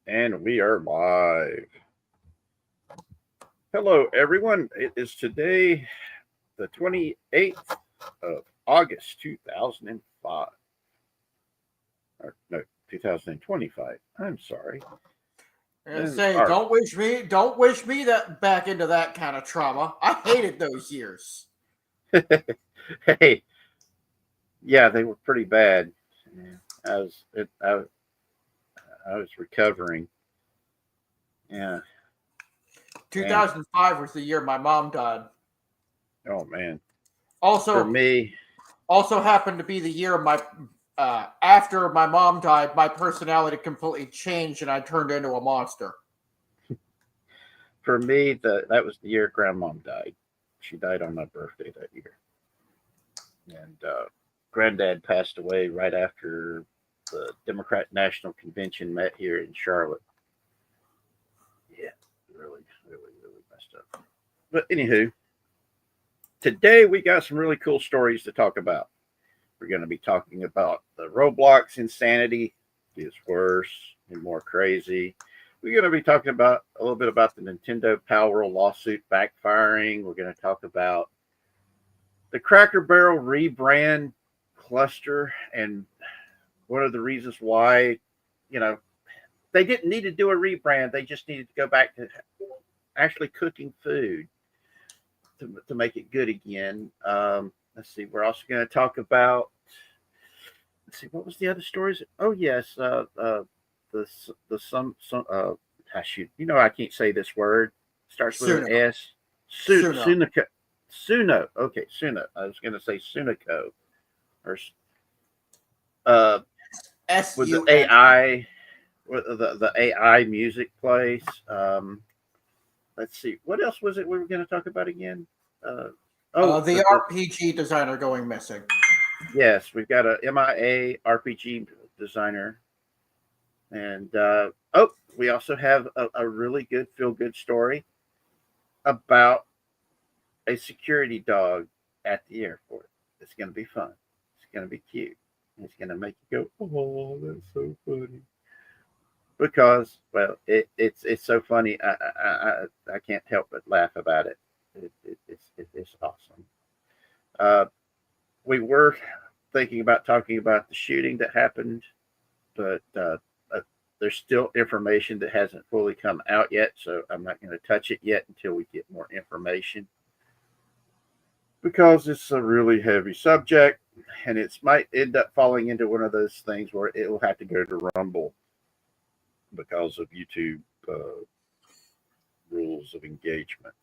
And we are live. Hello, everyone. It is today, the 28th of August, 2005. Or, no, 2025. I'm sorry. And say, don't wish me that back into that kind of trauma. I hated those years. Hey, yeah, they were pretty bad. I was, it, I was recovering. Yeah. And, 2005 was the year my mom died. oh, man. For Also, me, also happened to be the year my after my mom died, my personality completely changed and I turned into a monster. that was the year Grandmom died. She died on my birthday that year. And Granddad passed away right after the Democrat National Convention met here in Charlotte. Yeah, really, really, really messed up. But anywho, today we got some really cool stories to talk about. We're going to be talking about the Roblox insanity is worse and more crazy. We're going to be talking about a little bit about the Nintendo Palworld lawsuit backfiring. We're going to talk about the Cracker Barrel rebrand cluster and one of the reasons why, you know, they didn't need to do a rebrand. They just needed to go back to actually cooking food to make it good again. Let's see. We're also going to talk about. Let's see. What was the other stories? Oh yes, the some shoot. You know I can't say this word. Starts with an Suno. S. Suno. Suno. Okay, Suno. I was going to say Sunico or uh with the S-U-N. AI, with the AI music place. Let's see, what else was it we were going to talk about again? Uh, oh, The RPG designer going missing. yes, we've got a MIA RPG designer, and we also have a really good feel good story about a security dog at the airport. It's going to be fun. It's going to be cute. It's going to make you go, oh, that's so funny. Because it's so funny. I can't help but laugh about it. It's awesome. Uh, we were thinking about talking about the shooting that happened, but there's still information that hasn't fully come out yet, so I'm not going to touch it yet until we get more information because it's a really heavy subject and it might end up falling into one of those things where it will have to go to Rumble because of YouTube rules of engagement.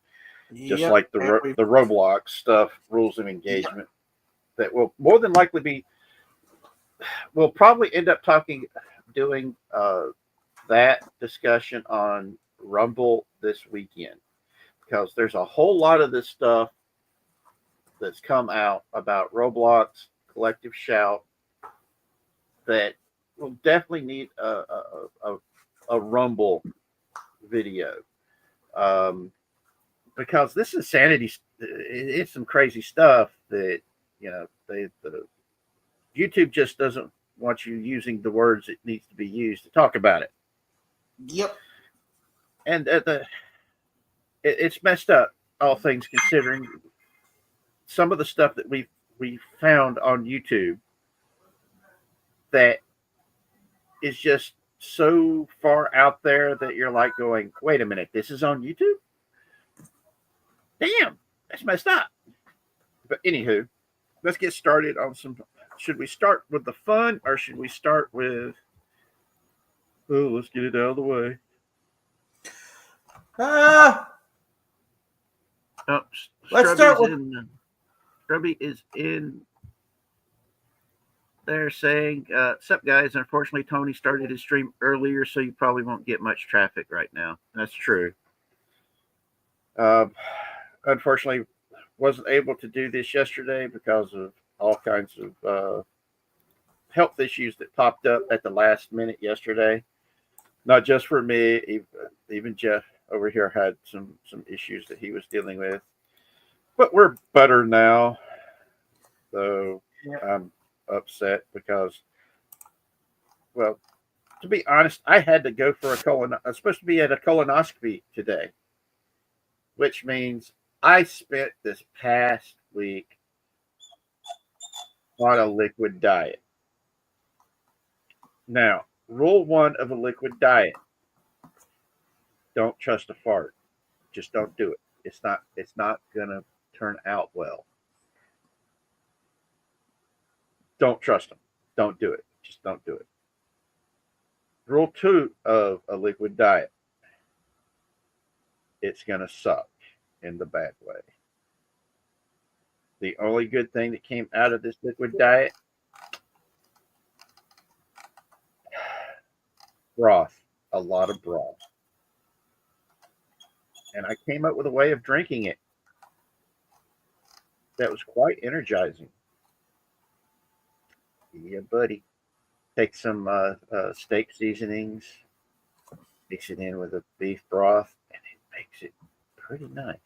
Just Yep. like the Roblox stuff, rules of engagement that will more than likely be. We'll probably end up doing that discussion on Rumble this weekend because there's a whole lot of this stuff that's come out about Roblox Collective Shout that will definitely need a Rumble video. Because this insanity, it's some crazy stuff that the YouTube just doesn't want you using the words it needs to be used to talk about it, Yep. and it's messed up. All things considering, some of the stuff that we found on YouTube that is just so far out there that you're like going, wait a minute, this is on YouTube? Damn, that's messed up. But anywho, let's get started on some. Should we start with the fun or should we start with? Oh, let's get it out of the way. Oh, Let's start with. Scrubby is in there saying, "Sup guys? Unfortunately, Tony started his stream earlier, so you probably won't get much traffic right now." That's true. Unfortunately, wasn't able to do this yesterday because of all kinds of health issues that popped up at the last minute yesterday. Not just for me, even Jeff over here had some issues that he was dealing with. But we're better now, so I'm upset because, well, to be honest, I had to go for I'm supposed to be at a colonoscopy today, which means I spent this past week on a liquid diet. Now, rule one of a liquid diet: don't trust a fart. Just don't do it. It's not gonna turn out well. Don't trust them. Don't do it. Just don't do it. Rule two of a liquid diet: it's gonna suck in the bad way. The only good thing that came out of this liquid diet: broth. A lot of broth. And I came up with a way of drinking it that was quite energizing. Yeah, buddy. Take some steak seasonings, mix it in with a beef broth, and it makes it pretty nice.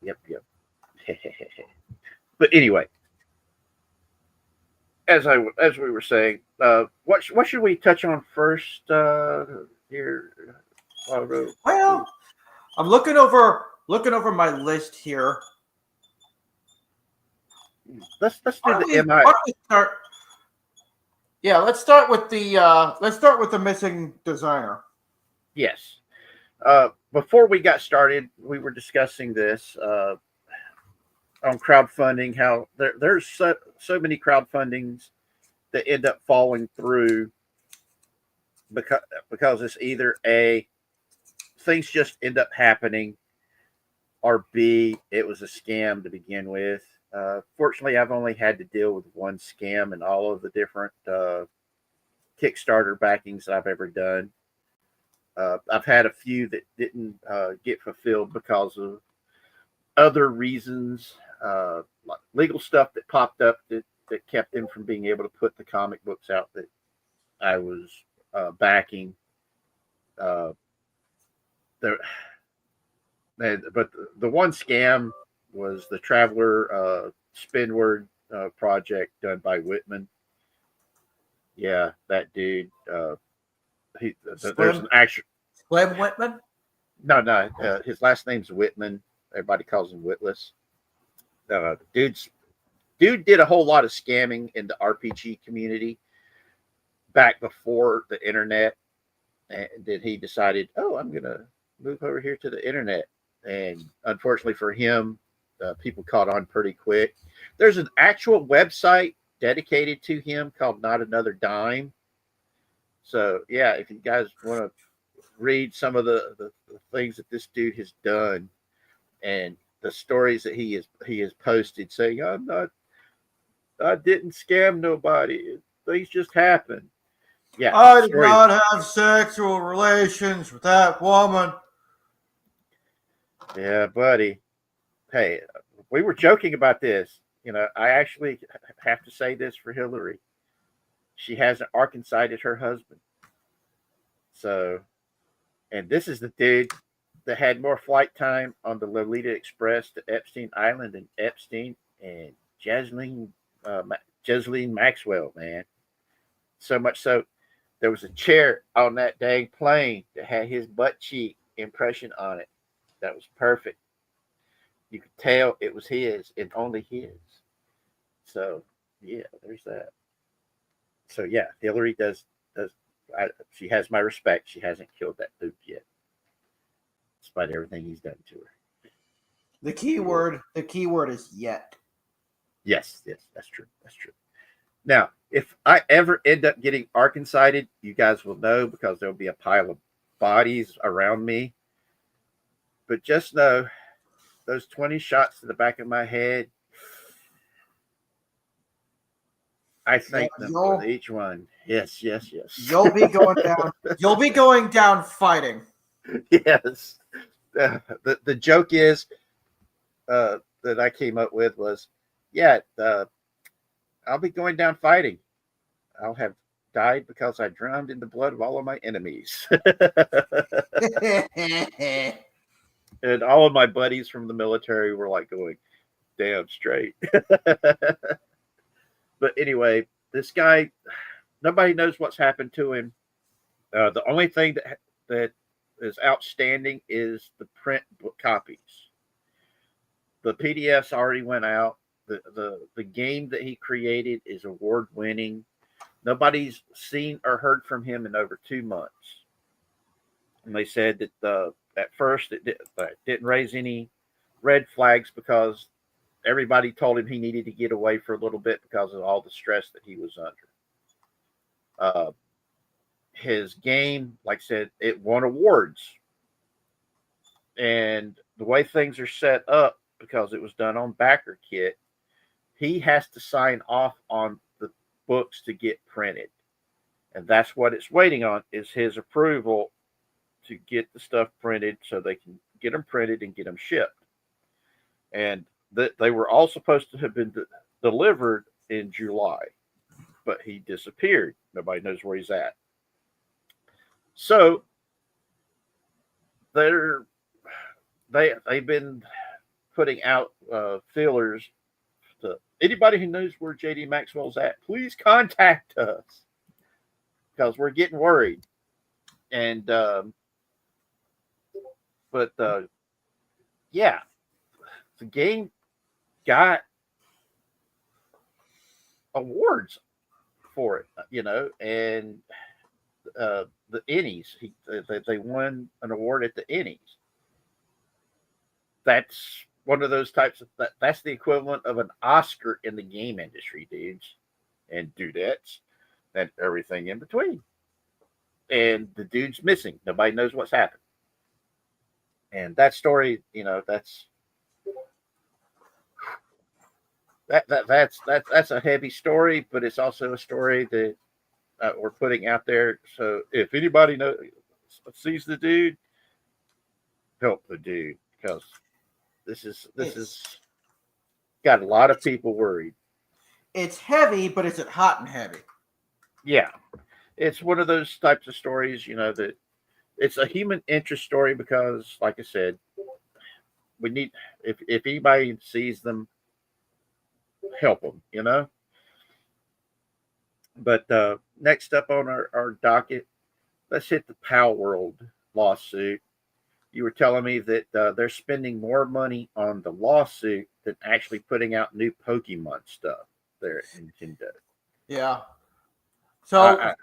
Yep. But anyway, as we were saying, what should we touch on first here? Well, I'm looking over my list here. Let's do the MI. Why don't we start? Yeah, let's start with the missing designer. Yes. Before we got started, we were discussing this on crowdfunding. How there's so many crowdfundings that end up falling through because it's either A, things just end up happening, or B, it was a scam to begin with. Fortunately, I've only had to deal with one scam in all of the different Kickstarter backings that I've ever done. I've had a few that didn't get fulfilled because of other reasons, like legal stuff that popped up that kept them from being able to put the comic books out that I was backing. But the one scam was the Traveler Spinward project done by Whitman. Yeah, that dude. There's an actual Slim Whitman. No. His last name's Whitman. Everybody calls him Witless. Dude did a whole lot of scamming in the RPG community back before the internet, and then he decided, oh, I'm gonna move over here to the internet. And unfortunately for him, people caught on pretty quick. There's an actual website dedicated to him called Not Another Dime. So yeah, if you guys want to read some of the things that this dude has done and the stories that he has posted saying, I didn't scam nobody. Things just happened. Yeah. I did not have sexual relations with that woman. Yeah, buddy. Hey, we were joking about this. I actually have to say this for Hillary. She hasn't Arkancided her husband. So, and this is the dude that had more flight time on the Lolita Express to Epstein Island than Epstein and Ghislaine Maxwell, man. So much so, there was a chair on that dang plane that had his butt cheek impression on it. That was perfect. You could tell it was his and only his. So, yeah, there's that. So, yeah, Hillary she has my respect. She hasn't killed that dude yet, despite everything he's done to her. The key word is yet. Yes, that's true. Now, if I ever end up getting Arkancided, you guys will know because there'll be a pile of bodies around me. But just know, those 20 shots to the back of my head, I thank them for each one. Yes. You'll be going down. You'll be going down fighting. Yes. The joke is that I came up with was, I'll be going down fighting. I'll have died because I drowned in the blood of all of my enemies. And all of my buddies from the military were like going, damn straight. But anyway, this guy, nobody knows what's happened to him. The only thing that is outstanding is the print book copies. The PDFs already went out. The game that he created is award winning. Nobody's seen or heard from him in over 2 months. And they said that at first it didn't raise any red flags because everybody told him he needed to get away for a little bit because of all the stress that he was under. His game, like I said, it won awards. And the way things are set up, because it was done on BackerKit, he has to sign off on the books to get printed. And that's what it's waiting on, is his approval to get the stuff printed so they can get them printed and get them shipped. And they were all supposed to have been delivered in July, but he disappeared. Nobody knows where he's at. So they've been putting out feelers to anybody who knows where JD Maxwell's at. Please contact us because we're getting worried. And yeah, the game got awards for it, and the Ennies. They won an award at the Ennies. That's one of those types of that's the equivalent of an Oscar in the game industry, dudes and dudettes, and everything in between. And the dude's missing. Nobody knows what's happened. And that story, that's a heavy story, but it's also a story that we're putting out there. So if anybody sees the dude, help the dude, because this is got a lot of people worried. It's heavy, but is it hot and heavy? Yeah, it's one of those types of stories, that it's a human interest story because, like I said, we need if anybody sees them, help them, But next up on our docket, let's hit the Palworld lawsuit. You were telling me that they're spending more money on the lawsuit than actually putting out new Pokemon stuff there at Nintendo. Yeah. So,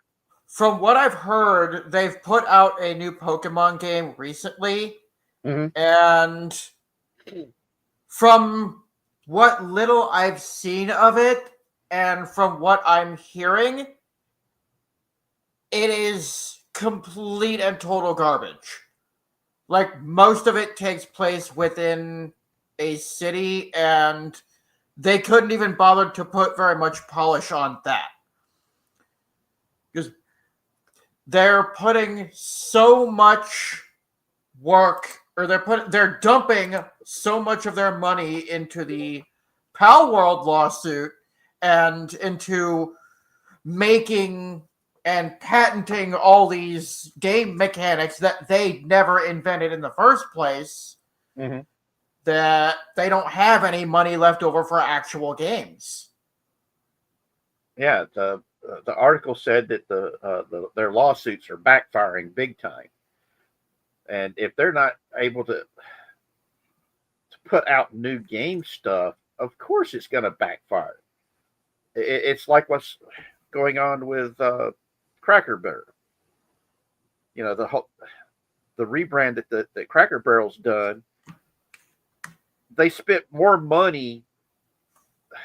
from what I've heard, they've put out a new Pokemon game recently. Mm-hmm. And from what little I've seen of it, and from what I'm hearing, it is complete and total garbage. Like, most of it takes place within a city, and they couldn't even bother to put very much polish on that. Because they're putting so much work, or they're dumping so much of their money into the Palworld lawsuit and into making and patenting all these game mechanics that they never invented in the first place, mm-hmm. that they don't have any money left over for actual games. Yeah, the article said that their lawsuits are backfiring big time, and if they're not able to put out new game stuff, of course it's going to backfire. It's like what's going on with Cracker Barrel. The rebrand that Cracker Barrel's done. They spent more money.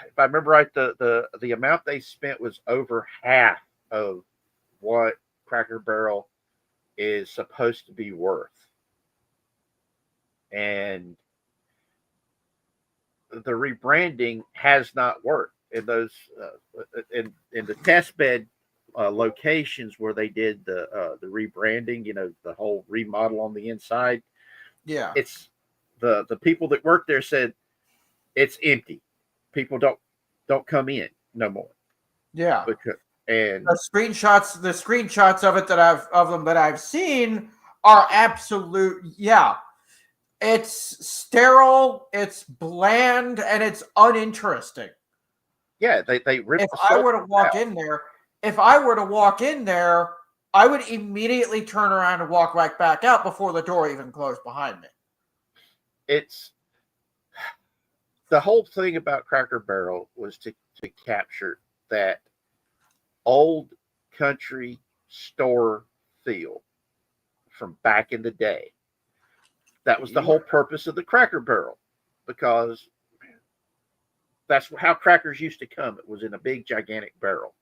If I remember right, the amount they spent was over half of what Cracker Barrel is supposed to be worth. And the rebranding has not worked in those in the test bed locations where they did the rebranding. The whole remodel on the inside. Yeah, it's the people that work there said it's empty. People don't come in no more. Yeah, and the screenshots of it that I've seen are absolute. Yeah, it's sterile, it's bland, and it's uninteresting. Yeah, they rip. If I were to walk in there, if I were to walk in there, I would immediately turn around and walk right back out before the door even closed behind me. It's the whole thing about Cracker Barrel was to capture that old country store feel from back in the day. That was the whole purpose of the Cracker Barrel, because that's how crackers used to come. It was in a big, gigantic barrel.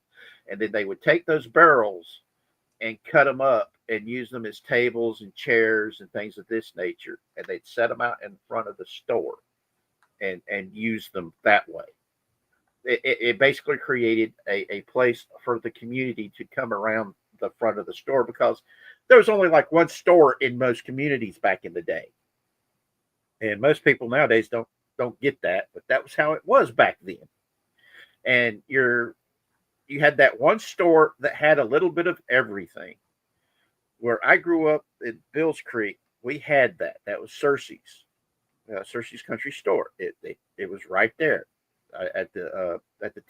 And then they would take those barrels and cut them up and use them as tables and chairs and things of this nature. And they'd set them out in front of the store and use them that way. It basically created a place for the community to come around the front of the store, because there was only like one store in most communities back in the day. And most people nowadays don't get that, but that was how it was back then. And you had that one store that had a little bit of everything. Where I grew up in Bills Creek, we had that. That was Cersei's Country Store. It was right there at the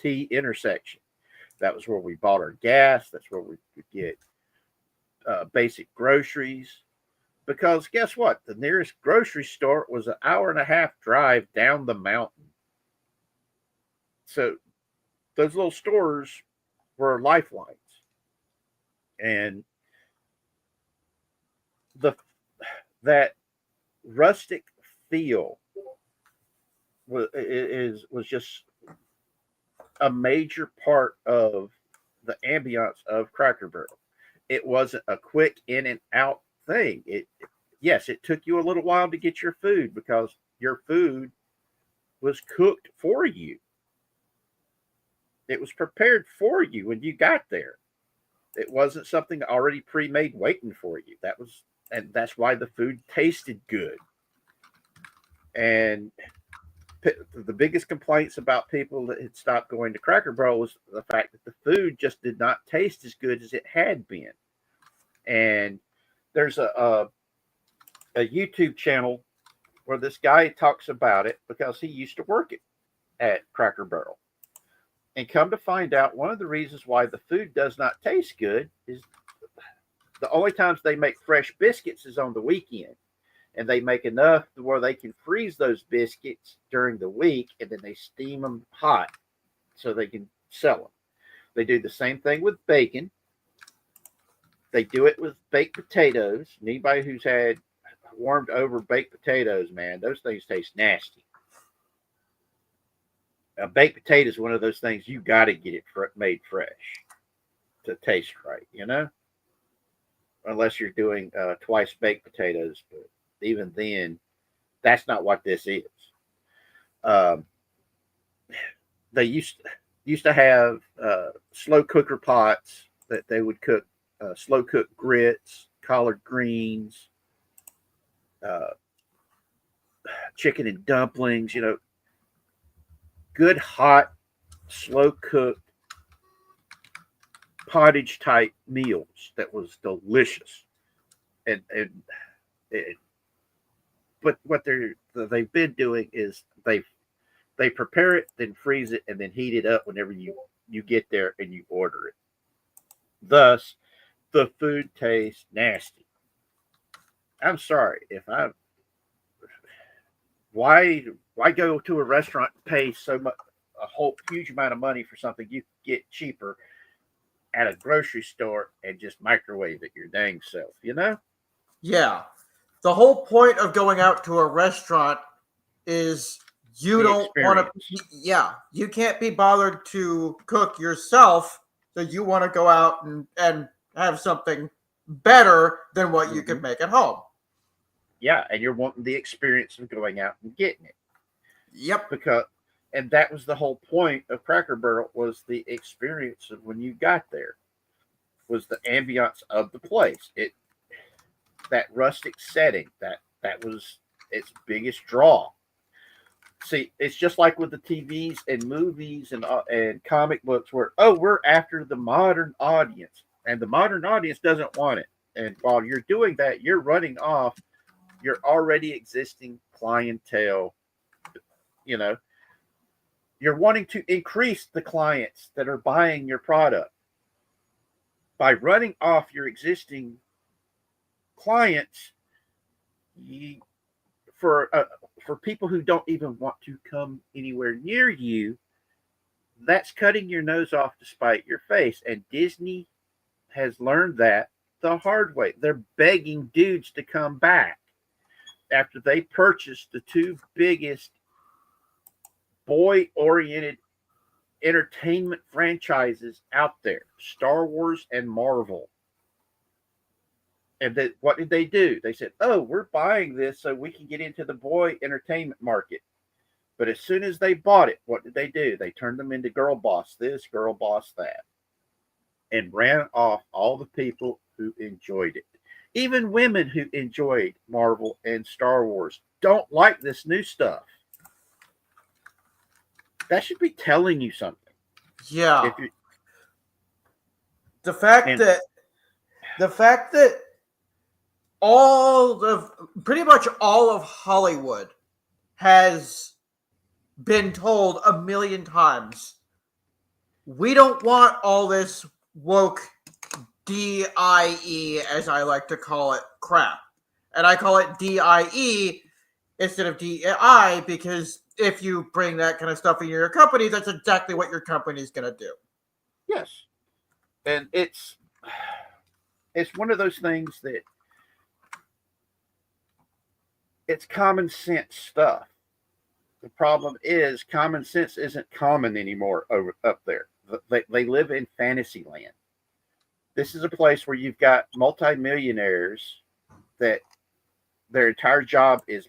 T intersection. That was where we bought our gas. That's where we could get basic groceries. Because guess what? The nearest grocery store was an hour and a half drive down the mountain. So those little stores were lifelines. And that rustic feel was just a major part of the ambiance of Cracker Barrel. It wasn't a quick in and out thing. Yes, it took you a little while to get your food, because your food was cooked for you. It was prepared for you when you got there. It wasn't something already pre-made waiting for you. And that's why the food tasted good. And the biggest complaints about people that had stopped going to Cracker Barrel was the fact that the food just did not taste as good as it had been. And there's a YouTube channel where this guy talks about it, because he used to work at Cracker Barrel. And come to find out, one of the reasons why the food does not taste good is the only times they make fresh biscuits is on the weekend. And they make enough to where they can freeze those biscuits during the week, and then they steam them hot so they can sell them. They do the same thing with bacon. They do it with baked potatoes. Anybody who's had warmed over baked potatoes, man, those things taste nasty. A baked potato is one of those things you got to get it made fresh to taste right, unless you're doing twice baked potatoes. But even then, that's not what this is. They used to have slow cooker pots that they would cook slow cooked grits, collard greens, chicken and dumplings, good hot, slow cooked pottage type meals that was delicious. But what they've been doing is they prepare it, then freeze it, and then heat it up whenever you get there and you order it. Thus, the food tastes nasty. I'm sorry, why go to a restaurant and pay so much, a whole huge amount of money for something you get cheaper at a grocery store and just microwave it your dang self, Yeah. The whole point of going out to a restaurant is you don't want to, you can't be bothered to cook yourself, so you want to go out and have something better than what you could make at home. Yeah, and you're wanting the experience of going out and getting it. Yep. And that was the whole point of Cracker Barrel, was the experience of when you got there, was the ambiance of the place. That rustic setting, that was its biggest draw. See, it's just like with the TVs and movies and comic books, where we're after the modern audience, and the modern audience doesn't want it. And while you're doing that, you're running off your already existing clientele. You're wanting to increase the clients that are buying your product. by running off your existing clients, for people who don't even want to come anywhere near you, that's cutting your nose off to spite your face. And Disney has learned that the hard way. They're begging dudes to come back after they purchased the two biggest boy-oriented entertainment franchises out there, Star Wars and Marvel. And what did they do? They said, oh, we're buying this so we can get into the boy entertainment market. But as soon as they bought it, what did they do? They turned them into girl boss this, girl boss that, and ran off all the people who enjoyed it. Even women who enjoyed Marvel and Star Wars don't like this new stuff. That should be telling you something. Yeah. The fact that pretty much all of Hollywood has been told a million times, we don't want all this woke DIE, as I like to call it, crap. And I call it DIE instead of DI because if you bring that kind of stuff in your company, that's exactly what your company is going to do. Yes. And it's one of those things that it's common sense stuff. The problem is common sense isn't common anymore up there. They live in fantasy land. This is a place where you've got multimillionaires that their entire job is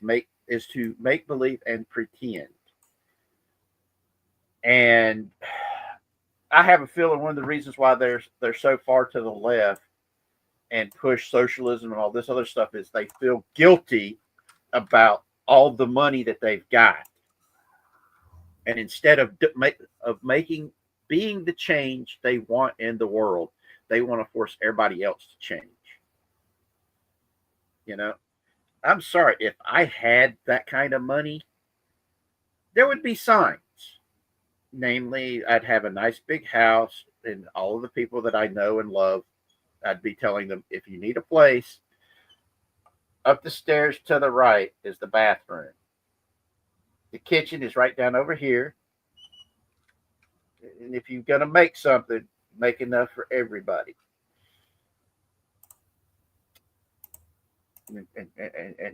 to make believe and pretend. And I have a feeling one of the reasons why they're so far to the left and push socialism and all this other stuff is they feel guilty about all the money that they've got. And instead of being the change they want in the world, they want to force everybody else to change. You know, I'm sorry, if I had that kind of money, there would be signs. Namely, I'd have a nice big house, and all of the people that I know and love, I'd be telling them, if you need a place, up the stairs to the right is the bathroom. The kitchen is right down over here. And if you're going to make something, make enough for everybody. And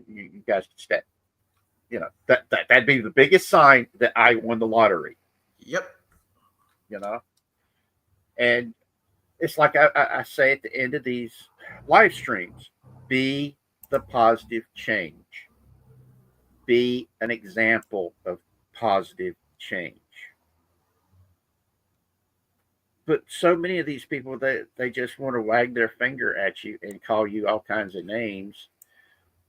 you guys can step. You know, that'd be the biggest sign that I won the lottery. Yep. You know? And it's like I say at the end of these live streams, be the positive change. Be an example of positive change. But so many of these people, they just want to wag their finger at you and call you all kinds of names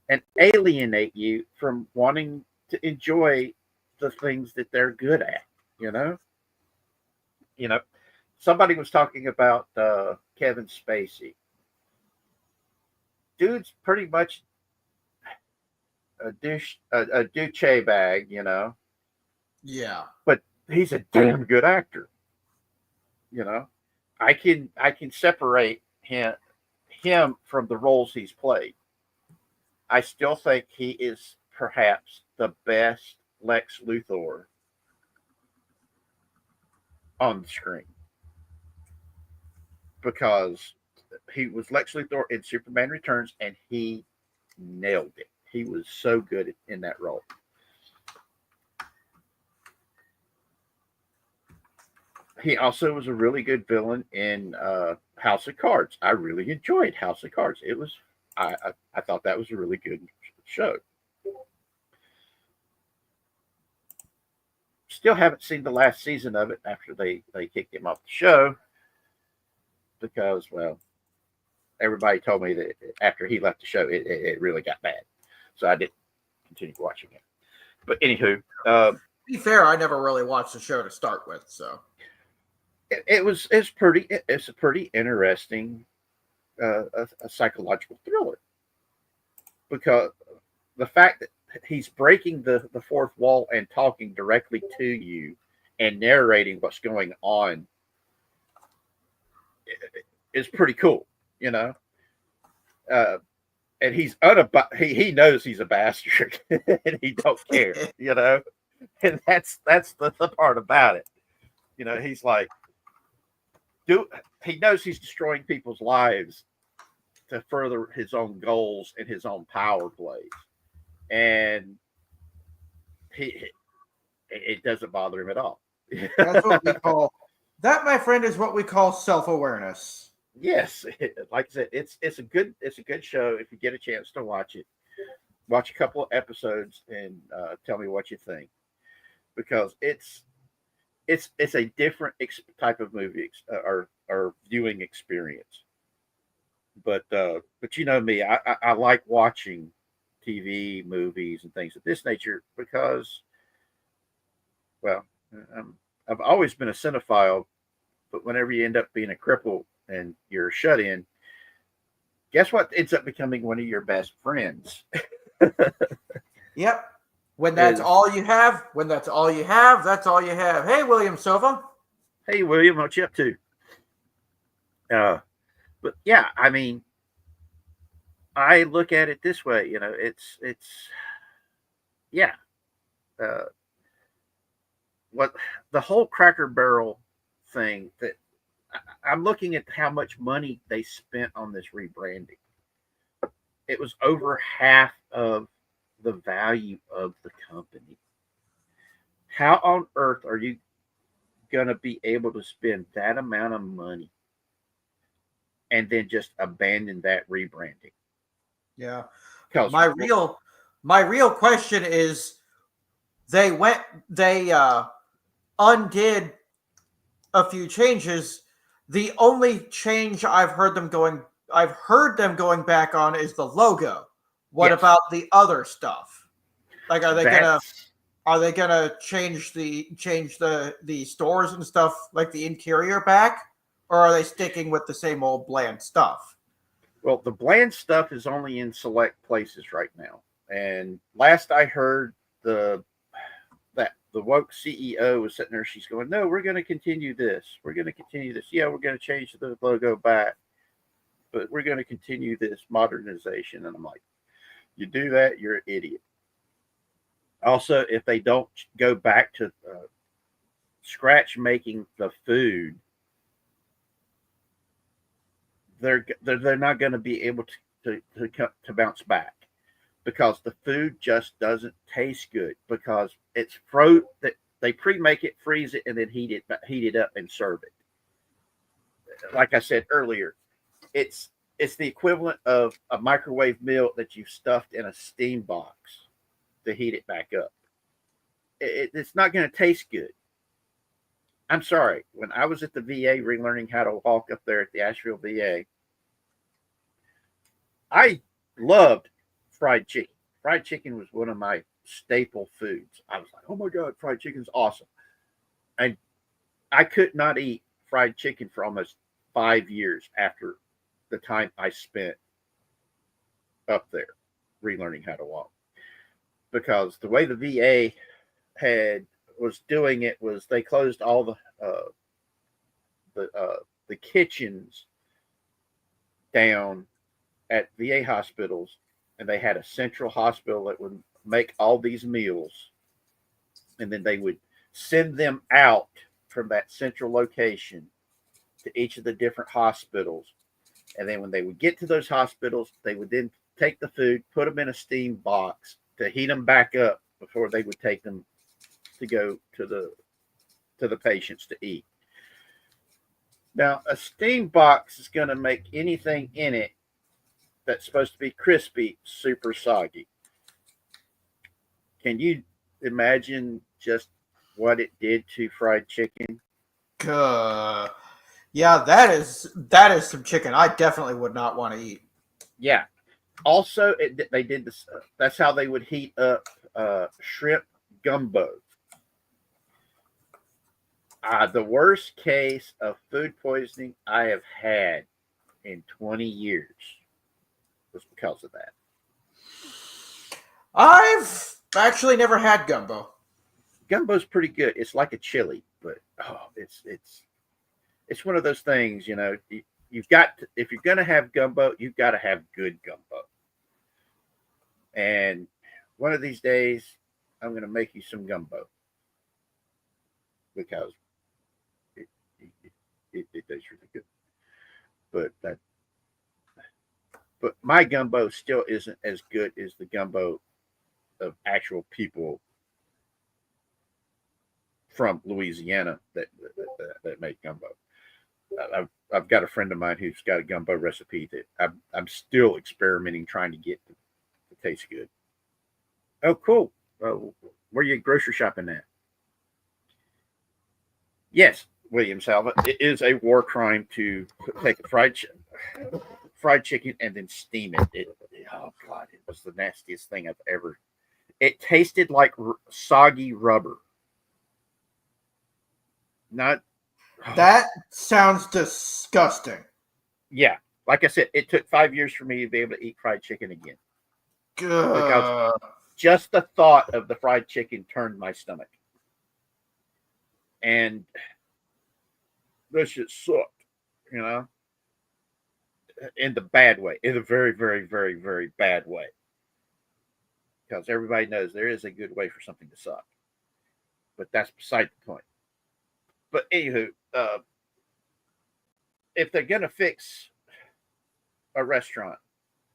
and alienate you from wanting to enjoy the things that they're good at, you know? You know, somebody was talking about Kevin Spacey. Dude's pretty much a douche bag, you know? Yeah. But he's a damn good actor. You know, I can separate him from the roles he's played. I still think he is perhaps the best Lex Luthor on the screen because he was Lex Luthor in Superman Returns and he nailed it. He was so good in that role. He also was a really good villain in House of Cards. I really enjoyed House of Cards. It was I thought that was a really good show. Still haven't seen the last season of it after they kicked him off the show because, well, everybody told me that after he left the show, it really got bad. So I didn't continue watching it. But anywho, to be fair, I never really watched the show to start with, so. It's a pretty interesting a psychological thriller because the fact that he's breaking the fourth wall and talking directly to you and narrating what's going on, is pretty cool, you know. Uh, and he knows he's a bastard, and he don't care, you know. And that's the part about it, you know. He's like, do he knows he's destroying people's lives to further his own goals and his own power plays, and he it doesn't bother him at all. That's what we call that, my friend, is what we call self-awareness. Yes, like I said, it's a good show. If you get a chance to watch it, watch a couple of episodes and tell me what you think, because it's a different type of movie or viewing experience. But you know me, I like watching TV, movies, and things of this nature because, well, um, I've always been a cinephile, but whenever you end up being a cripple and you're shut in, guess what ends up becoming one of your best friends? Yep. When that's all you have, that's all you have. Hey, William Silva. Hey, William, what you up to? But yeah, I mean, I look at it this way, you know, it's yeah. Uh, what the whole Cracker Barrel thing, that I'm looking at how much money they spent on this rebranding. It was over half of the value of the company. How on earth are you going to be able to spend that amount of money and then just abandon that rebranding? Yeah. 'Cause, My real question is, they undid a few changes. The only change I've heard them going back on is the logo. What yes, about the other stuff? Like, are they that's gonna change the stores and stuff, like the interior back, or are they sticking with the same old bland stuff? well, the bland stuff is only in select places right now. And last I heard, the the woke CEO was sitting there. She's going, "No, we're going to continue this. We're going to continue this. Yeah, we're going to change the logo back, but we're going to continue this modernization." And I'm like, "You do that, you're an idiot." Also, if they don't go back to scratch making the food, they're not going to be able to bounce back, because the food just doesn't taste good, because it's fruit that they pre-make it, freeze it, and then heat it up and serve it. Like I said earlier, it's the equivalent of a microwave meal that you've stuffed in a steam box to heat it back up. It's not going to taste good. I'm sorry. When I was at the VA relearning how to walk up there at the Asheville VA, I loved fried chicken. Fried chicken was one of my staple foods. I was like, "Oh my God, fried chicken's awesome." And I could not eat fried chicken for almost 5 years after the time I spent up there relearning how to walk. Because the way the VA was doing it was they closed all the kitchens down at VA hospitals, and they had a central hospital that would make all these meals, and then they would send them out from that central location to each of the different hospitals. And then when they would get to those hospitals, they would then take the food, put them in a steam box to heat them back up before they would take them to go to the patients to eat. Now, a steam box is going to make anything in it that's supposed to be crispy super soggy. Can you imagine just what it did to fried chicken? Yeah, that is some chicken I definitely would not want to eat. Yeah. Also, they did this. That's how they would heat up shrimp gumbo. The worst case of food poisoning I have had in 20 years was because of that. I've actually never had gumbo. Gumbo's pretty good. It's like a chili, but it's one of those things, you know. if you're gonna have gumbo, you've got to have good gumbo. And one of these days, I'm gonna make you some gumbo because it it tastes really good. But that but my gumbo still isn't as good as the gumbo of actual people from Louisiana that make gumbo. I've got a friend of mine who's got a gumbo recipe that I'm still experimenting trying to get to taste good. Oh, cool. Where you grocery shopping at? Yes, William Salva. It is a war crime to take a fried chicken and then steam it. Oh God, it was the nastiest thing I've ever. It tasted like soggy rubber. Not That sounds disgusting. Yeah, like I said, it took 5 years for me to be able to eat fried chicken again because just the thought of the fried chicken turned my stomach, and this shit sucked, you know, in the bad way, in a very, very, very, very bad way. Because everybody knows there is a good way for something to suck, but that's beside the point. But anywho, if they're gonna fix a restaurant,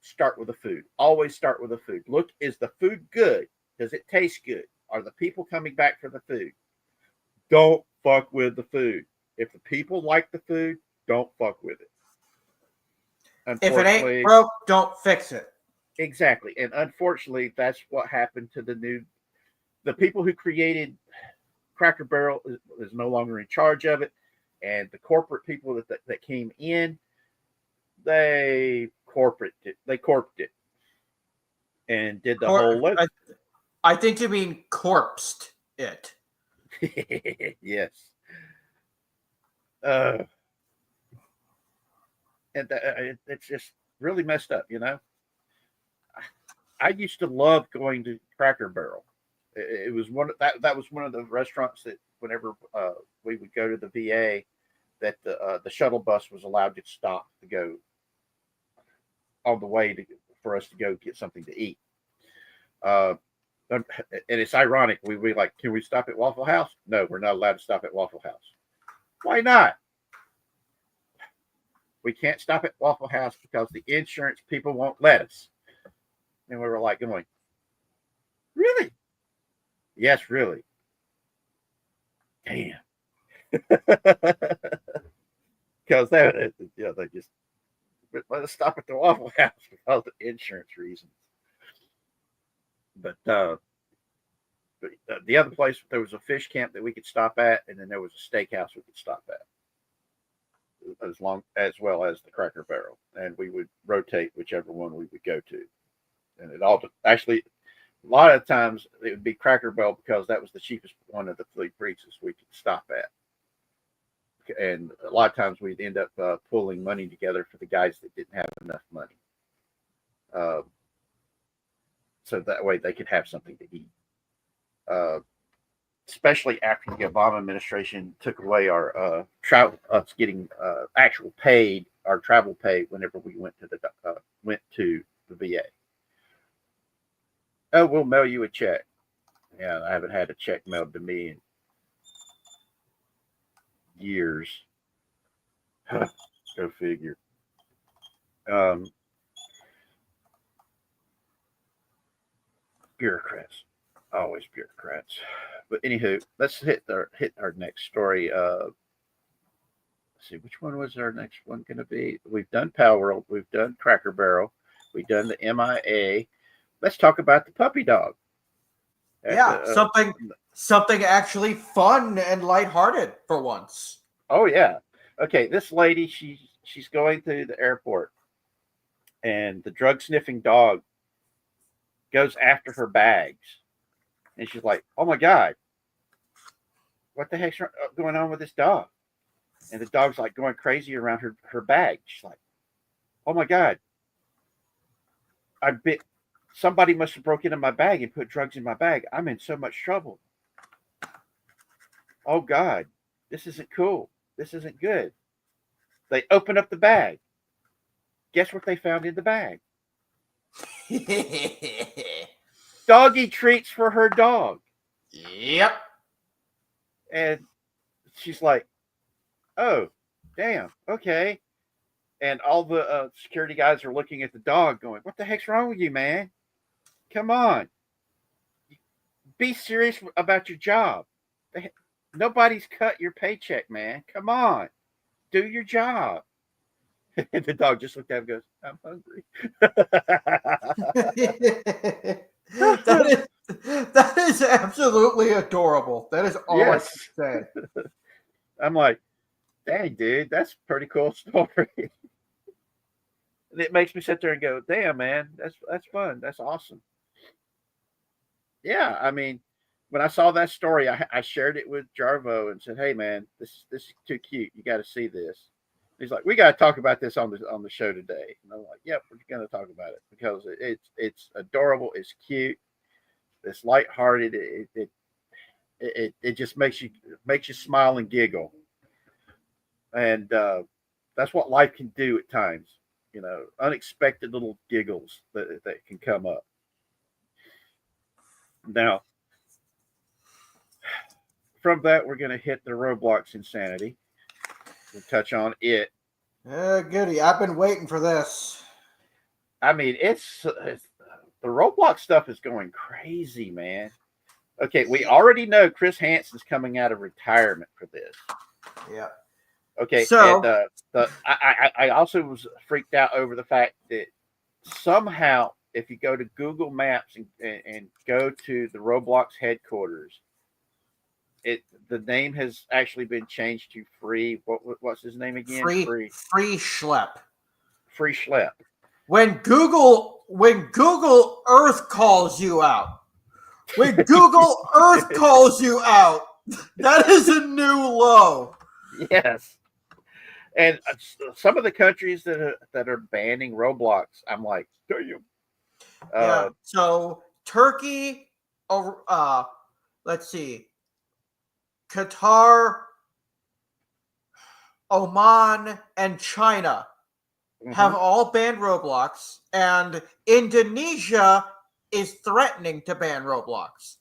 start with the food. Always start with the food. Look, is the food good? Does it taste good? Are the people coming back for the food? Don't fuck with the food. If the people like the food, don't fuck with it. If it ain't broke, don't fix it. Exactly. And unfortunately, that's what happened to the people who created Cracker Barrel is no longer in charge of it. And the corporate people that came in, they corporate it and did the whole look. I think you mean corpsed it. Yes. And it's just really messed up, you know. I used to love going to Cracker Barrel. It was that was one of the restaurants that whenever we would go to the VA, that the shuttle bus was allowed to stop to go on the way for us to go get something to eat. And it's ironic. We like, can we stop at Waffle House? No, we're not allowed to stop at Waffle House. Why not? We can't stop at Waffle House because the insurance people won't let us. And we were like going, really? Yes, really. Damn. Because they just let us stop at the Waffle House because of insurance reasons. But the other place, there was a fish camp that we could stop at, and then there was a steakhouse we could stop at, as well as the Cracker Barrel, and we would rotate whichever one we would go to. And it all actually, a lot of times it would be Cracker Barrel because that was the cheapest one of the three places we could stop at. And a lot of times we'd end up pulling money together for the guys that didn't have enough money. So that way they could have something to eat. Especially after the Obama administration took away our us getting actual paid, our travel pay whenever we went to the VA. Oh, we'll mail you a check. Yeah, I haven't had a check mailed to me in years. Go figure. Bureaucrats, always bureaucrats. But anywho, let's hit our next story. Let's see, which one was our next one going to be? We've done Palworld, we've done Cracker Barrel, we've done the MIA. Let's talk about the puppy dog. Something actually fun and lighthearted for once. Oh yeah. Okay, this lady, she's going through the airport, and the drug sniffing dog goes after her bags, and she's like, "Oh my God, what the heck's going on with this dog?" And the dog's like going crazy around her bag. She's like, "Oh my God, somebody must have broke into my bag and put drugs in my bag. I'm in so much trouble. Oh God, this isn't cool. This isn't good." They open up the bag. Guess what they found in the bag? Doggy treats for her dog. Yep. And she's like, oh, damn, okay. And all the security guys are looking at the dog going, what the heck's wrong with you, man? Come on. Be serious about your job. Nobody's cut your paycheck, man. Come on. Do your job. And the dog just looked at him and goes, I'm hungry. that is absolutely adorable. That is all I can say. I'm like, dang, dude, that's a pretty cool story. And it makes me sit there and go, damn, man, that's fun. That's awesome. Yeah, I mean, when I saw that story, I shared it with Jarvo and said, hey, man, this is too cute. You got to see this. He's like, we got to talk about this on the show today. And I'm like, yep, we're going to talk about it because it's adorable. It's cute. It's lighthearted. It just makes you smile and giggle. And that's what life can do at times. You know, unexpected little giggles that can come up. Now, from that, we're going to hit the Roblox insanity. We'll touch on it. Goody. I've been waiting for this. I mean, it's the Roblox stuff is going crazy, man. Okay, we already know Chris Hansen's coming out of retirement for this. Yeah. Okay, so and I also was freaked out over the fact that somehow, if you go to Google Maps and go to the Roblox headquarters, the name has actually been changed to Free. What's his name again? Free Schlep. Free Schlep. When Google Earth calls you out, that is a new low. Yes. And some of the countries that are banning Roblox, I'm like, damn. Yeah. So Turkey, let's see, Qatar, Oman, and China have all banned Roblox, and Indonesia is threatening to ban Roblox.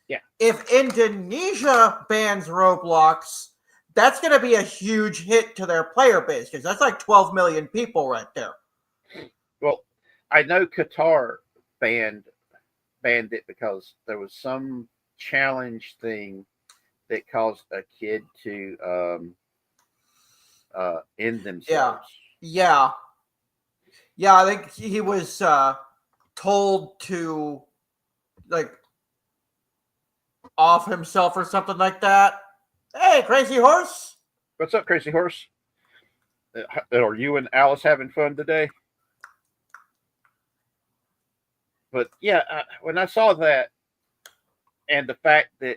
Yeah. If Indonesia bans Roblox, that's going to be a huge hit to their player base because that's like 12 million people right there. Well, I know Qatar banned it because there was some challenge thing that caused a kid to end themselves. Yeah. I think he was told to like off himself or something like that. Hey, Crazy Horse. What's up, Crazy Horse? Are you and Alice having fun today? But yeah, when I saw that and the fact that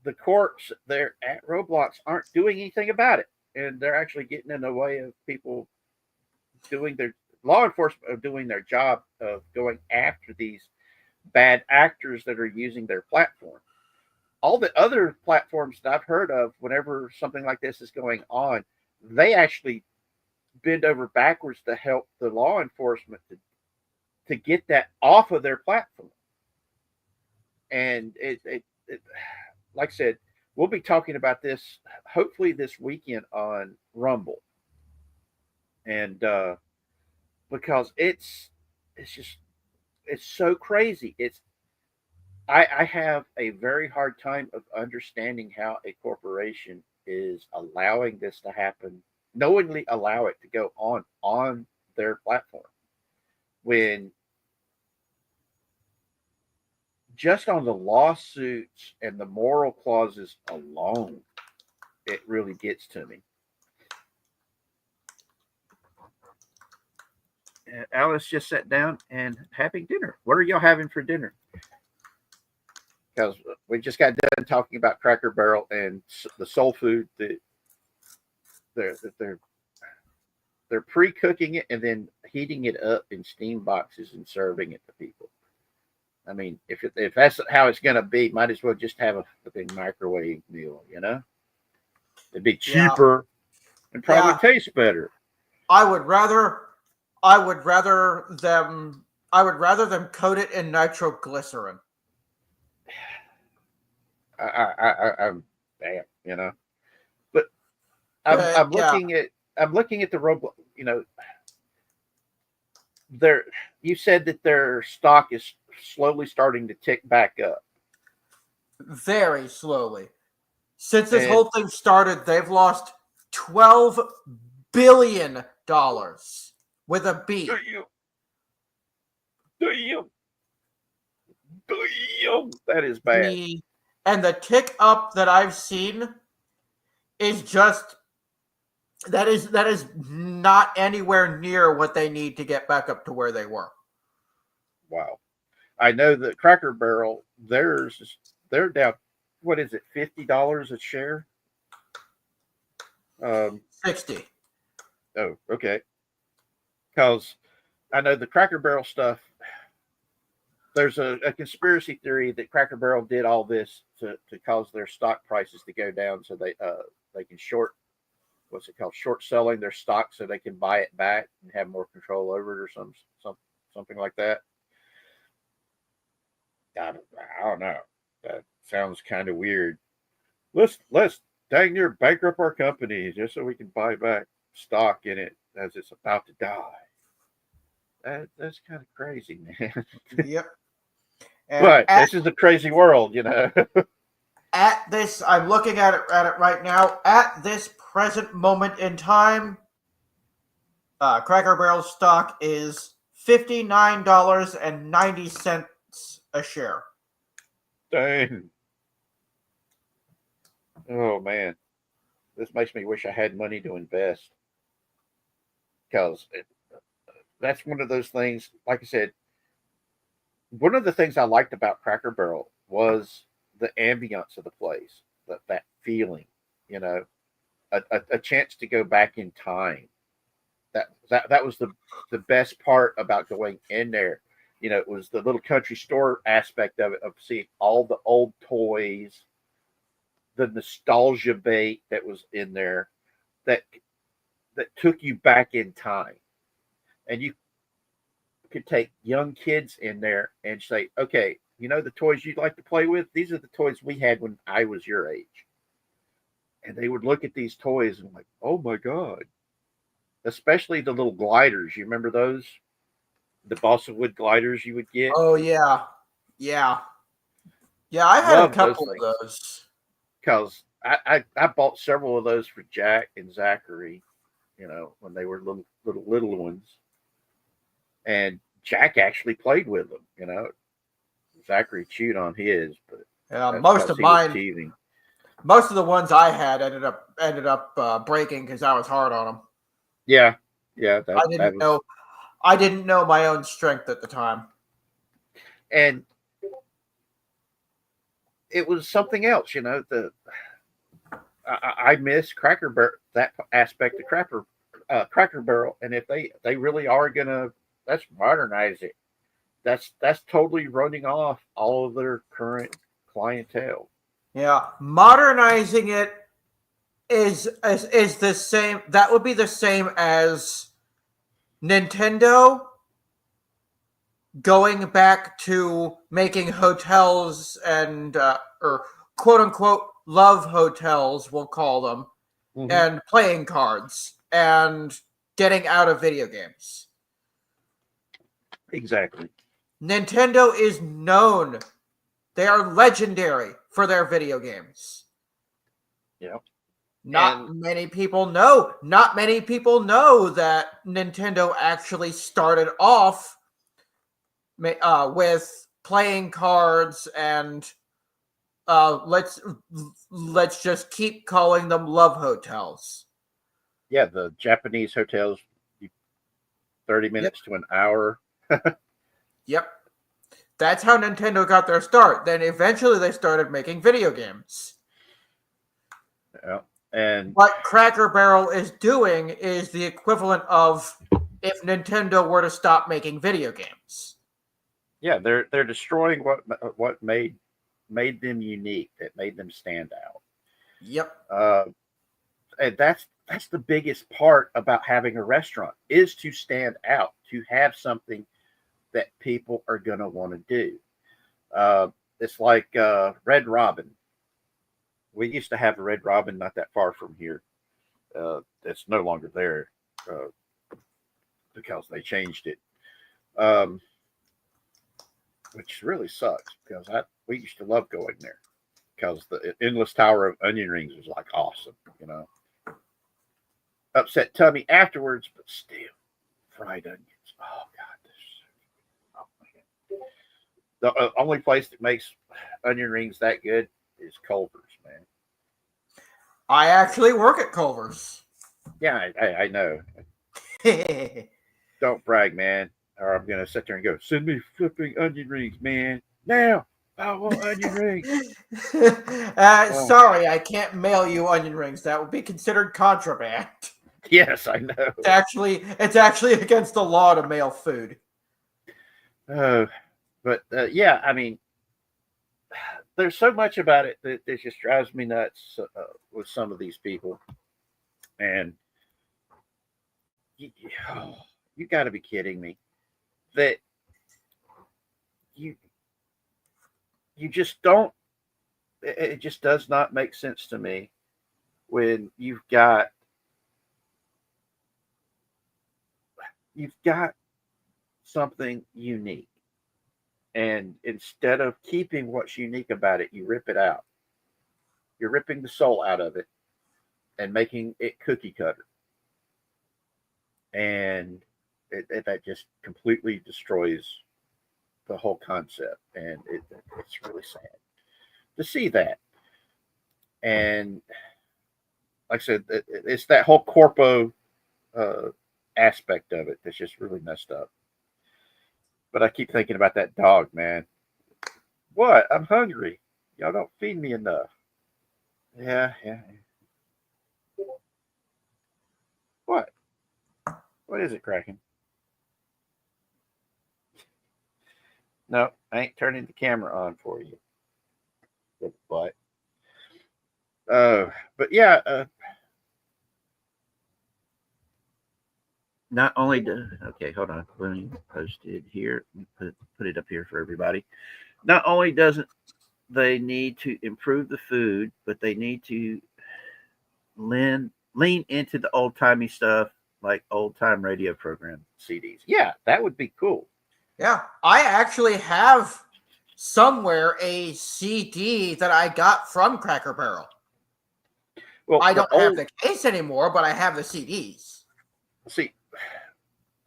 the courts there at Roblox aren't doing anything about it, and they're actually getting in the way of people doing their law enforcement of doing their job of going after these bad actors that are using their platform. All the other platforms that I've heard of, whenever something like this is going on, they actually bend over backwards to help the law enforcement to get that off of their platform. And it like I said, we'll be talking about this hopefully this weekend on Rumble. And because it's so crazy. I have a very hard time of understanding how a corporation is allowing this to happen, knowingly allow it to go on their platform, when just on the lawsuits and the moral clauses alone, it really gets to me. Alice just sat down and having dinner. What are y'all having for dinner? Because we just got done talking about Cracker Barrel and the soul food that they're pre-cooking it and then heating it up in steam boxes and serving it to people. I mean, if that's how it's going to be, might as well just have a big microwave meal, you know? It'd be cheaper and probably tastes better. I would rather them coat it in nitroglycerin. I'm damn, you know. But I'm looking at the Roblox. You know, you said that their stock is slowly starting to tick back up. Very slowly. Since this And whole thing started, they've lost $12 billion with a B. Do you? That is bad. And the tick up that I've seen is just that is not anywhere near what they need to get back up to where they were. Wow. I know that Cracker Barrel, they're down. What is it? $50 a share. 60. Oh, okay. Because I know the Cracker Barrel stuff. There's a conspiracy theory that Cracker Barrel did all this to cause their stock prices to go down, so they can short short selling their stock so they can buy it back and have more control over it or something like that. I don't know. That sounds kind of weird. Let's dang near bankrupt our company just so we can buy back stock in it as it's about to die. That's kind of crazy, man. Yep. But this is a crazy world, you know. At this, I'm looking at it right now. At this present moment in time, Cracker Barrel stock is $59.90 a share. Dang. Oh man, this makes me wish I had money to invest, because that's one of those things. Like I said, one of the things I liked about Cracker Barrel was the ambience of the place, that feeling, you know, a chance to go back in time. That was the best part about going in there. You know, it was the little country store aspect of it, of seeing all the old toys, the nostalgia bait that was in there, that took you back in time, and you could take young kids in there and say, okay, you know, the toys you'd like to play with, these are the toys we had when I was your age. And they would look at these toys and like, oh my God. Especially the little gliders. You remember those? The balsa wood gliders you would get? Oh yeah. Yeah. Yeah, I had a couple of those. Because I bought several of those for Jack and Zachary, you know, when they were little ones. And Jack actually played with them, you know. Zachary chewed on his, but most of the ones I had ended up breaking because I was hard on them. Yeah. I didn't know my own strength at the time, and it was something else, you know. I miss Cracker Barrel, that aspect of Cracker Barrel, and if they really are gonna, let's modernize it. That's totally running off all of their current clientele. Yeah, modernizing it is the same. That would be the same as Nintendo going back to making hotels and or quote unquote love hotels, we'll call them, and playing cards and getting out of video games. Exactly. Nintendo is known. They are legendary for their video games. Yeah. Not many people know that Nintendo actually started off with playing cards and let's just keep calling them love hotels. Yeah, the Japanese hotels, 30 minutes to an hour. Yep. That's how Nintendo got their start. Then eventually they started making video games. Yeah. And what Cracker Barrel is doing is the equivalent of if Nintendo were to stop making video games. Yeah, they're destroying what made them unique, that made them stand out. Yep. And that's that's the biggest part about having a restaurant is to stand out, to have something that people are going to want to do. It's like Red Robin. We used to have a Red Robin not that far from here. It's no longer there uh, because they changed it, um, which really sucks because we used to love going there because the endless tower of onion rings was like awesome, you know. Upset tummy afterwards, but still fried onions. Oh God, this. Oh, man. The only place that makes onion rings that good is Culver's, man. I actually work at Culver's. Yeah, I know. Don't brag, man, or I'm gonna sit there and go, send me flipping onion rings, man. Now I want onion rings. Oh, Sorry, I can't mail you onion rings. That would be considered contraband. yes, I know. It's actually against the law to mail food. But yeah, I mean, there's so much about it that just drives me nuts with some of these people, and you, oh, you got to be kidding me that you you just don't. It just does not make sense to me when you've got something unique, and instead of keeping what's unique about it, you rip it out. You're ripping the soul out of it and making it cookie cutter, and that just completely destroys the whole concept, and it's really sad to see that. And like I said, it's that whole corpo uh, aspect of it that's just really messed up. But I keep thinking about that dog, man. What? I'm hungry. Y'all don't feed me enough. Yeah, yeah. What? What is it, Kraken? No, I ain't turning the camera on for you. But uh, but yeah, not only do okay, hold on, let me post it here. Put it up here for everybody. Not only doesn't they need to improve the food, but they need to lean into the old timey stuff like old time radio program CDs. Yeah, that would be cool. Yeah, I actually have somewhere a CD that I got from Cracker Barrel. Well, I don't have the case anymore, but I have the CDs. See,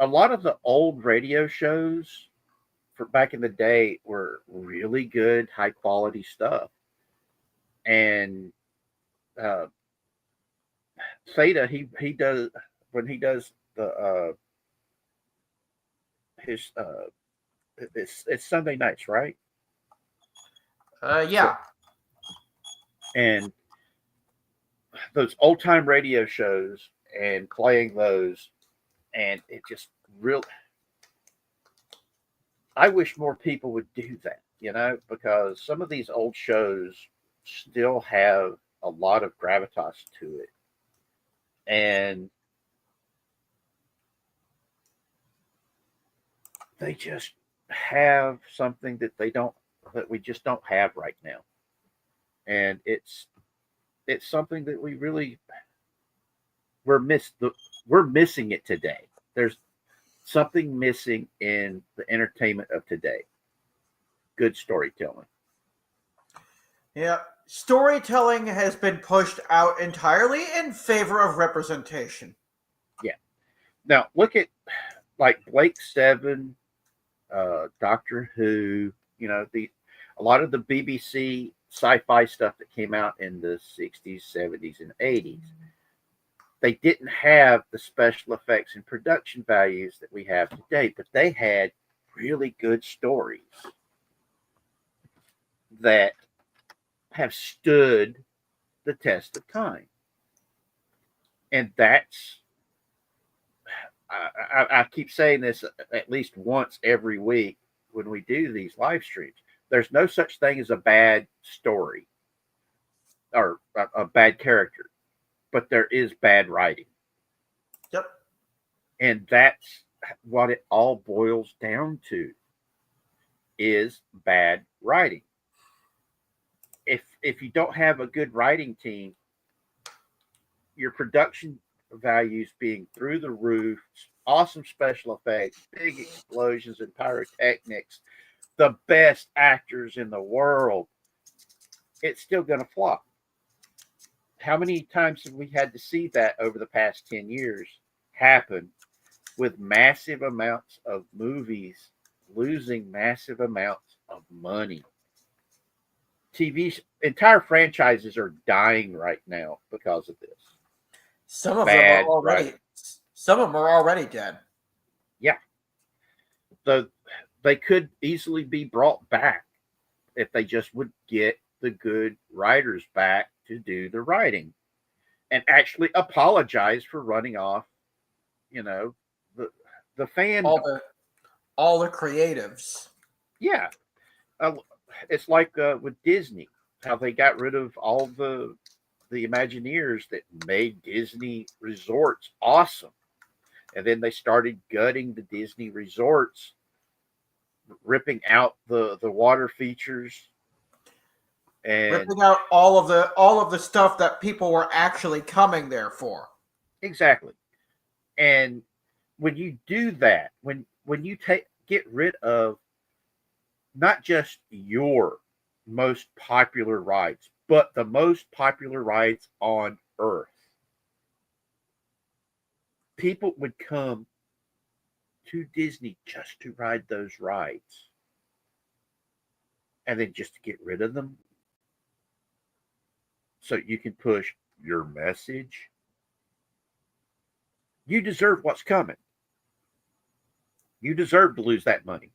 a lot of the old radio shows for back in the day were really good, high quality stuff. And uh, Theta, he does when he does the his it's Sunday nights, right? Yeah. And those old time radio shows and playing those, and it just real. I wish more people would do that, you know, because some of these old shows still have a lot of gravitas to it, and they just have something that we just don't have right now, and it's something that we're miss the we're missing it today. There's something missing in the entertainment of today. Good storytelling. Yeah. Storytelling has been pushed out entirely in favor of representation. Yeah. Now look at like Blake Seven, Doctor Who. You know a lot of the BBC sci-fi stuff that came out in the 60s, 70s, and 80s. They didn't have the special effects and production values that we have today, but they had really good stories that have stood the test of time. And that's, I keep saying this at least once every week when we do these live streams. There's no such thing as a bad story or a bad character. but there is bad writing. Yep. And that's what it all boils down to is bad writing. If you don't have a good writing team, your production values being through the roof, awesome special effects, big explosions and pyrotechnics, the best actors in the world, it's still going to flop. How many times have we had to see that over the past 10 years happen with massive amounts of movies losing massive amounts of money? TV entire franchises are dying right now because of this. Some of them are Bad already. writing. Some of them are already dead. Yeah, they could easily be brought back if they just would get the good writers back to do the writing and actually apologize for running off, you know, the fan. All the creatives. Yeah, it's like with Disney, how they got rid of all the Imagineers that made Disney resorts awesome, and then they started gutting the Disney resorts, ripping out the water features, and Ripping out all of the stuff that people were actually coming there for. exactly. And when you do that, when you get rid of not just your most popular rides, but the most popular rides on Earth, people would come to Disney just to ride those rides. And then just to get rid of them so you can push your message. You deserve what's coming. You deserve to lose that money.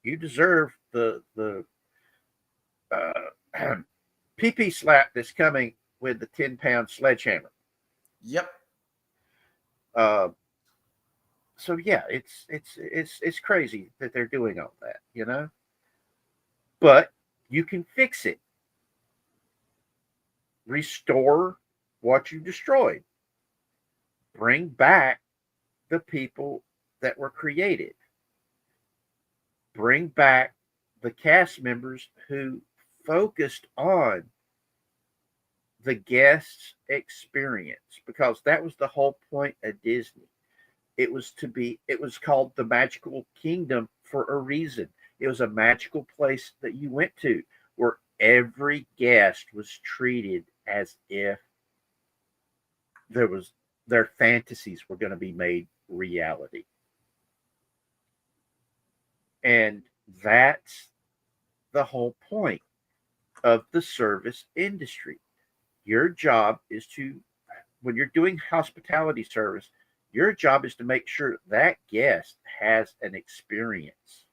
You deserve the PP slap that's coming with the 10-pound sledgehammer. Yep. Uh, so yeah, it's crazy that they're doing all that, you know. But you can fix it. Restore what you destroyed. Bring back the people that were created. Bring back the cast members who focused on the guest's experience, because that was the whole point of Disney. It was called the Magical Kingdom for a reason. It was a magical place that you went to where every guest was treated as if their fantasies were going to be made reality. And that's the whole point of the service industry. Your job is to, when you're doing hospitality service, your job is to make sure that guest has an experience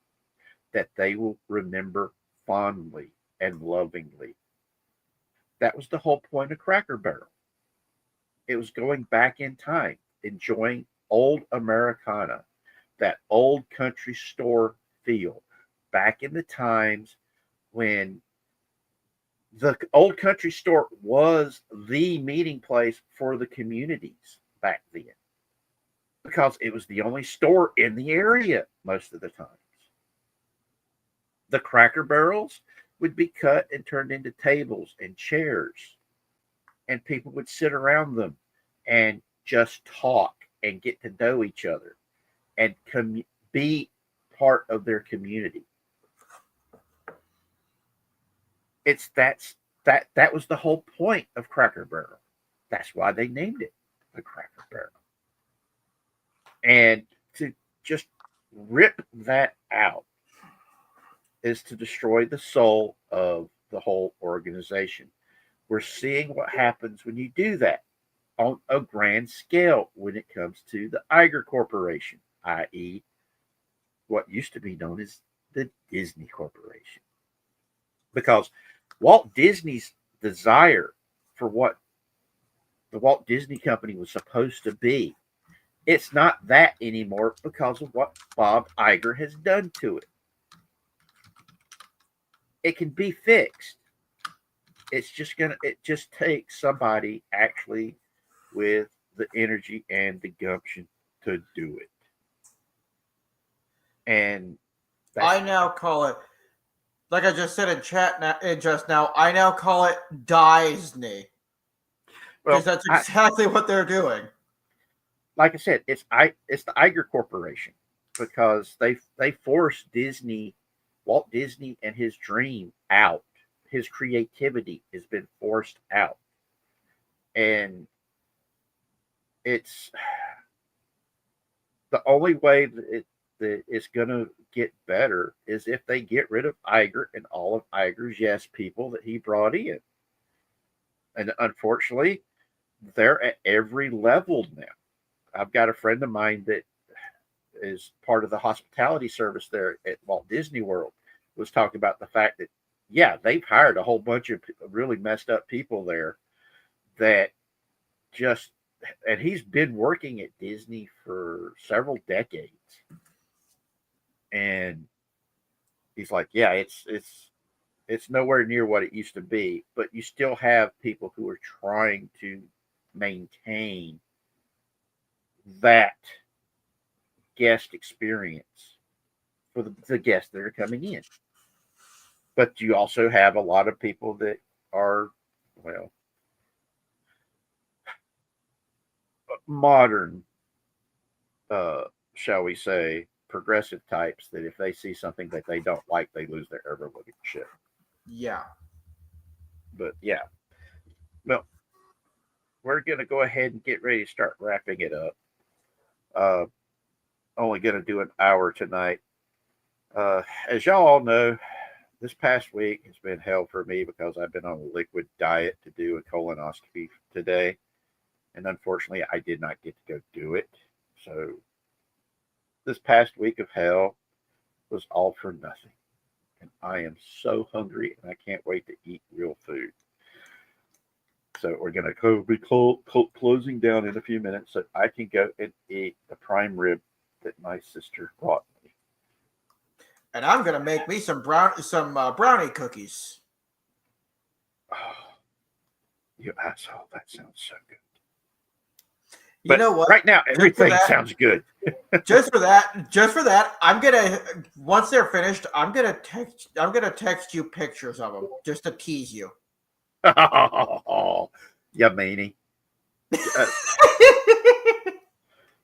that they will remember fondly and lovingly. That was the whole point of Cracker Barrel. It was going back in time, enjoying old Americana, that old country store feel, back in the times when the old country store was the meeting place for the communities back then, because it was the only store in the area most of the times. The Cracker Barrels would be cut and turned into tables and chairs, and people would sit around them and just talk and get to know each other and be part of their community. That was the whole point of Cracker Barrel. That's why they named it the Cracker Barrel. And to just rip that out is to destroy the soul of the whole organization. We're seeing what happens when you do that on a grand scale when it comes to the Iger Corporation, i.e., what used to be known as the Disney Corporation. Because Walt Disney's desire for what the Walt Disney Company was supposed to be, it's not that anymore because of what Bob Iger has done to it. It can be fixed. It just takes somebody actually with the energy and the gumption to do it. And I now call it, like I just said in chat just now, I now call it Disney. well, Because that's exactly what they're doing. like I said, it's the Iger Corporation, because they forced Walt Disney and his dream out. His creativity has been forced out, and it's the only way that it's going to get better is if they get rid of Iger and all of Iger's yes people that he brought in. And unfortunately, they're at every level now. I've got a friend of mine that is part of the hospitality service there at Walt Disney World, was talking about the fact that, yeah, they've hired a whole bunch of really messed up people there that just, and he's been working at Disney for several decades. And he's like, yeah, it's nowhere near what it used to be, but you still have people who are trying to maintain that guest experience for the guests that are coming in. But you also have a lot of people that are, well, modern, shall we say, progressive types, that if they see something that they don't like, they lose their ever living shit. Yeah. But yeah, well, we're going to go ahead and get ready to start wrapping it up. Only going to do an hour tonight. As y'all all know, this past week has been hell for me because I've been on a liquid diet to do a colonoscopy today. And unfortunately, I did not get to go do it. So this past week of hell was all for nothing. And I am so hungry, and I can't wait to eat real food. So we're going to be closing down in a few minutes so I can go and eat the prime rib that my sister brought me. And I'm going to make me some brownie cookies. Oh, you asshole. That sounds so good. You know what? Right now, everything sounds good. just for that, I'm gonna, once they're finished, I'm gonna text you pictures of them just to tease you. Oh, you meanie.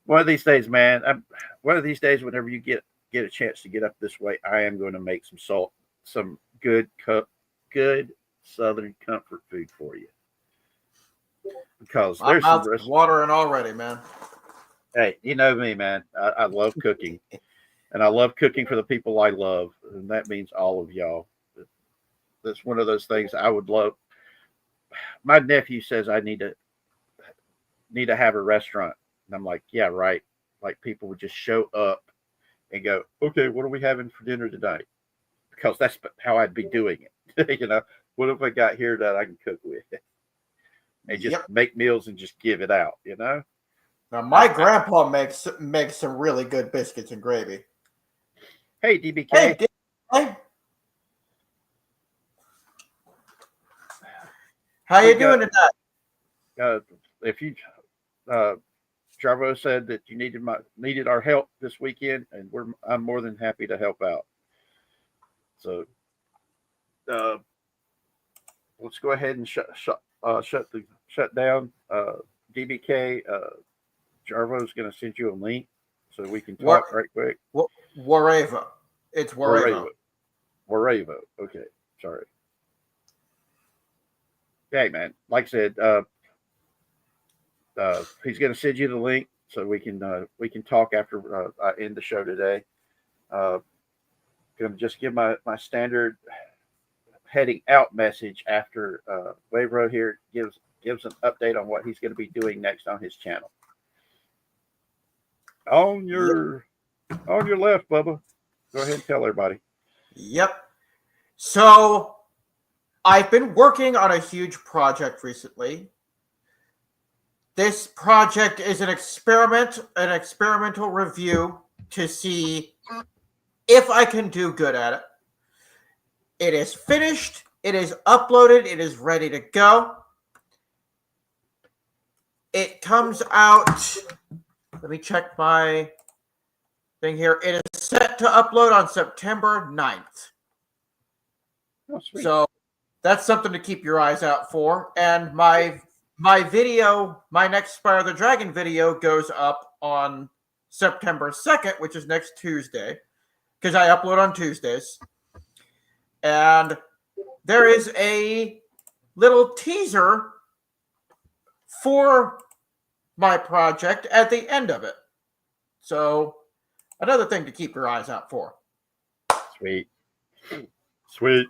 One of these days, man. One of these days, whenever you get a chance to get up this way, I am going to make some good Southern comfort food for you. Because there's some watering already, man. Hey, you know me, man. I love cooking, and I love cooking for the people I love, and that means all of y'all. That's one of those things I would love. My nephew says I need to have a restaurant, and I'm like, yeah, right. Like people would just show up and go, okay, what are we having for dinner tonight? Because that's how I'd be doing it. You know, what have I got here that I can cook with? And just make meals and just give it out, you know? Now, my grandpa makes some really good biscuits and gravy. Hey, DBK. Hey, how you doing tonight? If you, Jarvo said that you needed our help this weekend, and I'm more than happy to help out. So, let's go ahead and shut down. DBK, Jarvo's going to send you a link so we can talk right quick. Wareva. It's Wareva. Wareva. Okay. Sorry. Hey, man. Like I said, he's going to send you the link so we can talk after I end the show today. Going to just give my standard heading out message after Wave Road here gives an update on what he's going to be doing next on his channel. On your left, Bubba. Go ahead and tell everybody. Yep. So I've been working on a huge project recently. This project is an experimental review to see if I can do good at it. It is finished. It is uploaded. It is ready to go. It comes out. Let me check my thing here. It is set to upload on September 9th. Oh, sweet. So that's something to keep your eyes out for. And my video, my next Spire the Dragon video, goes up on September 2nd, which is next Tuesday, because I upload on Tuesdays. And there is a little teaser for my project at the end of it. So another thing to keep your eyes out for. Sweet. Sweet.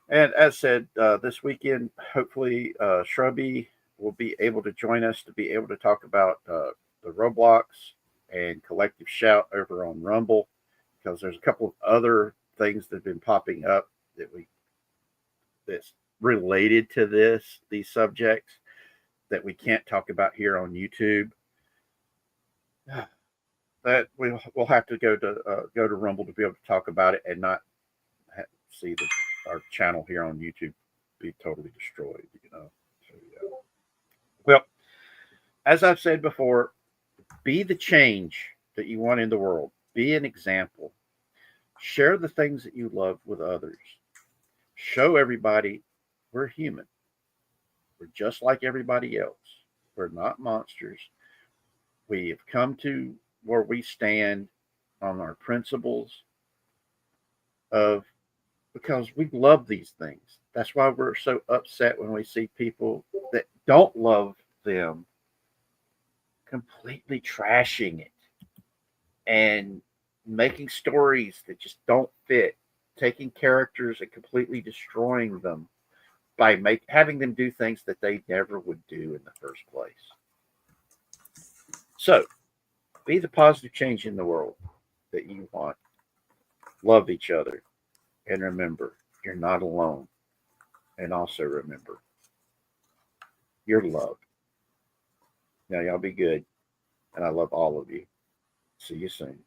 And as said, this weekend, hopefully, Shrubby will be able to join us to be able to talk about the Roblox and Collective Shout over on Rumble, because there's a couple of other things that have been popping up that's related to these subjects that we can't talk about here on YouTube. That we'll have to go to Rumble to be able to talk about it and not see our channel here on YouTube be totally destroyed. So, yeah. Well, as I've said before, be the change that you want in the world. Be an example. Share the things that you love with others. Show everybody we're human. We're just like everybody else. We're not monsters. We have come to where we stand on our principles because we love these things. That's why we're so upset when we see people that don't love them completely trashing it and making stories that just don't fit, taking characters and completely destroying them by having them do things that they never would do in the first place. So, be the positive change in the world that you want. Love each other. And remember, you're not alone. And also remember, you're loved. Now, y'all be good. And I love all of you. See you soon.